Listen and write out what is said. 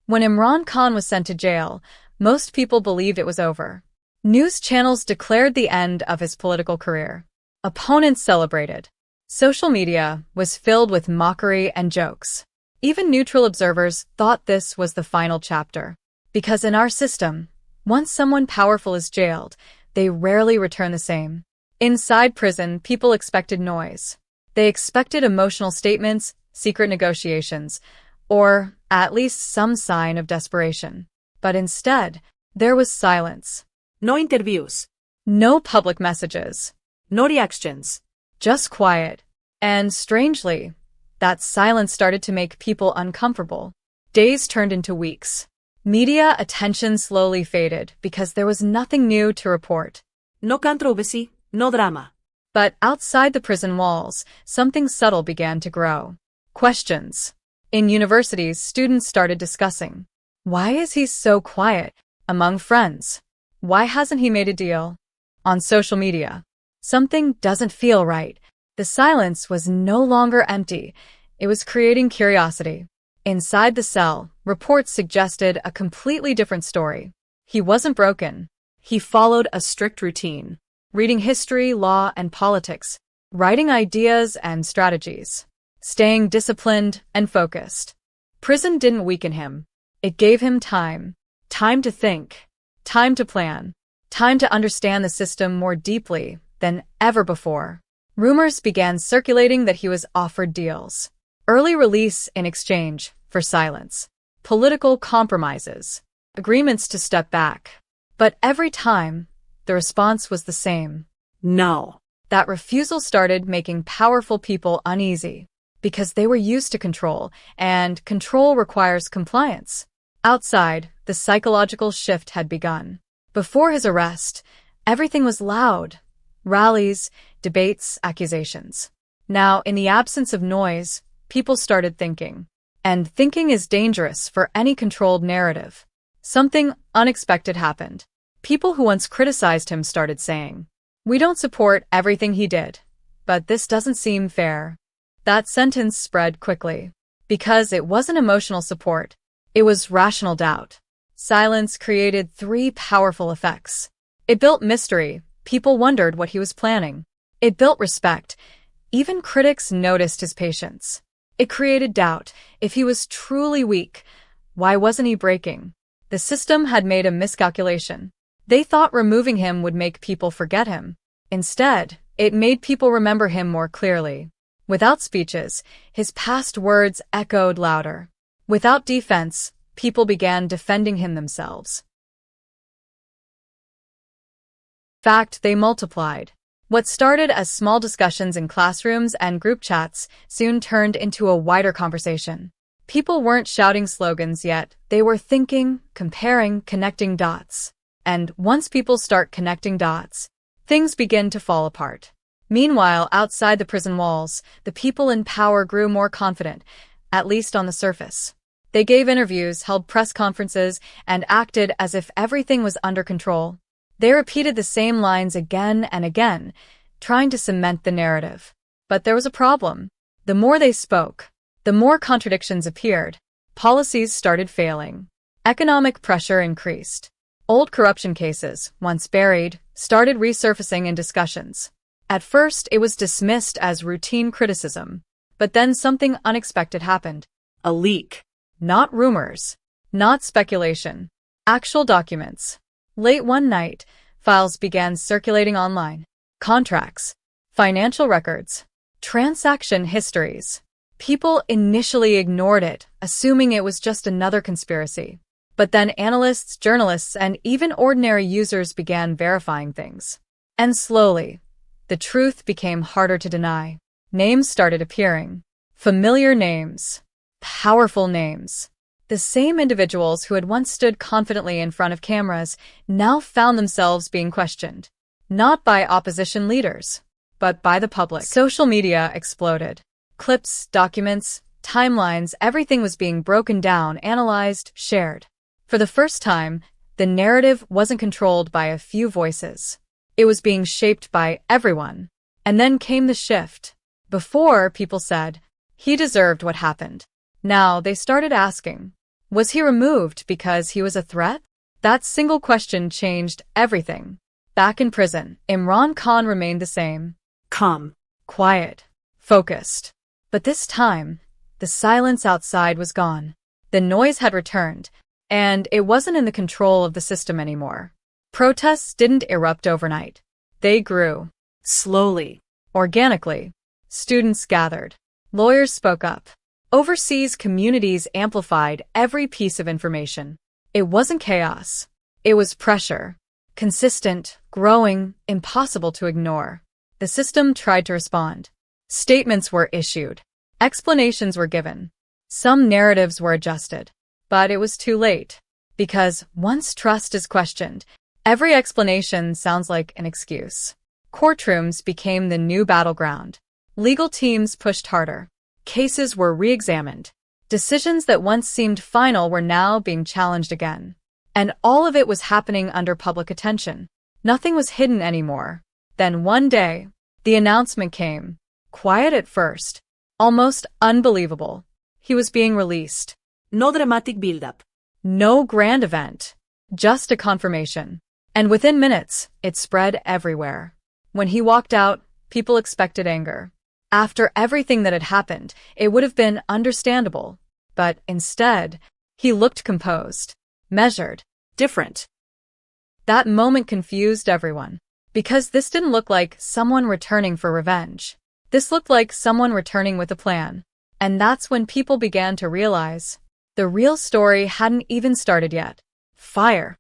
When Imran Khan was sent to jail, most people believed it was over. News channels declared the end of his political career. Opponents celebrated. Social media was filled with mockery and jokes. Even neutral observers thought this was the final chapter. Because in our system, once someone powerful is jailed, they rarely return the same. Inside prison, people expected noise. They expected emotional statements, secret negotiations, or at least some sign of desperation. But instead, there was silence. No interviews. No public messages. No reactions. Just quiet. And strangely, that silence started to make people uncomfortable. Days turned into weeks. Media attention slowly faded because there was nothing new to report. No controversy, no drama. But outside the prison walls, something subtle began to grow. Questions. In universities, students started discussing. Why is he so quiet? Among friends. Why hasn't he made a deal? On social media. Something doesn't feel right. The silence was no longer empty. It was creating curiosity. Inside the cell, reports suggested a completely different story. He wasn't broken. He followed a strict routine. Reading history, law, and politics. Writing ideas and strategies. Staying disciplined and focused. Prison didn't weaken him. It gave him time. Time to think. Time to plan. Time to understand the system more deeply than ever before. Rumors began circulating that he was offered deals. Early release in exchange for silence. Political compromises. Agreements to step back. But every time, the response was the same. No. That refusal started making powerful people uneasy because they were used to control, and control requires compliance. Outside, the psychological shift had begun. Before his arrest, everything was loud. Rallies, debates, accusations. Now, in the absence of noise, people started thinking. And thinking is dangerous for any controlled narrative. Something unexpected happened. People who once criticized him started saying, "We don't support everything he did, but this doesn't seem fair." That sentence spread quickly. Because it wasn't emotional support, it was rational doubt. Silence created three powerful effects. It built mystery. People wondered what he was planning. It built respect. Even critics noticed his patience. It created doubt. If he was truly weak, why wasn't he breaking? The system had made a miscalculation. They thought removing him would make people forget him. Instead, it made people remember him more clearly. Without speeches, his past words echoed louder. Without defense, people began defending him themselves. In fact, they multiplied. What started as small discussions in classrooms and group chats soon turned into a wider conversation. People weren't shouting slogans yet. They were thinking, comparing, connecting dots. And once people start connecting dots, things begin to fall apart. Meanwhile, outside the prison walls, the people in power grew more confident, at least on the surface. They gave interviews, held press conferences, and acted as if everything was under control. They repeated the same lines again and again, trying to cement the narrative. But there was a problem. The more they spoke, the more contradictions appeared. Policies started failing. Economic pressure increased. Old corruption cases, once buried, started resurfacing in discussions. At first, it was dismissed as routine criticism. But then something unexpected happened. A leak. Not rumors. Not speculation. Actual documents. Late one night, files began circulating online. Contracts. Financial records. Transaction histories. People initially ignored it, assuming it was just another conspiracy. But then analysts, journalists, and even ordinary users began verifying things. And slowly, the truth became harder to deny. Names started appearing. Familiar names. Powerful names. The same individuals who had once stood confidently in front of cameras now found themselves being questioned. Not by opposition leaders, but by the public. Social media exploded. Clips, documents, timelines, everything was being broken down, analyzed, shared. For the first time, the narrative wasn't controlled by a few voices. It was being shaped by everyone. And then came the shift. Before, people said, he deserved what happened. Now they started asking, Was he removed because he was a threat? That single question changed everything. Back in prison, Imran Khan remained the same. Calm. Quiet. Focused. But this time, the silence outside was gone. The noise had returned, and it wasn't in the control of the system anymore. Protests didn't erupt overnight. They grew. Slowly. Organically. Students gathered. Lawyers spoke up. Overseas communities amplified every piece of information. It wasn't chaos. It was pressure. Consistent, growing, impossible to ignore. The system tried to respond. Statements were issued. Explanations were given. Some narratives were adjusted. But it was too late. Because once trust is questioned, every explanation sounds like an excuse. Courtrooms became the new battleground. Legal teams pushed harder. Cases were re-examined. Decisions that once seemed final were now being challenged again. And all of it was happening under public attention. Nothing was hidden anymore. Then one day, the announcement came. Quiet at first. Almost unbelievable. He was being released. No dramatic build-up. No grand event. Just a confirmation. And within minutes, it spread everywhere. When he walked out, people expected anger. After everything that had happened, it would have been understandable. But instead, he looked composed. Measured. Different. That moment confused everyone. Because this didn't look like someone returning for revenge. This looked like someone returning with a plan. And that's when people began to realize the real story hadn't even started yet. Fire.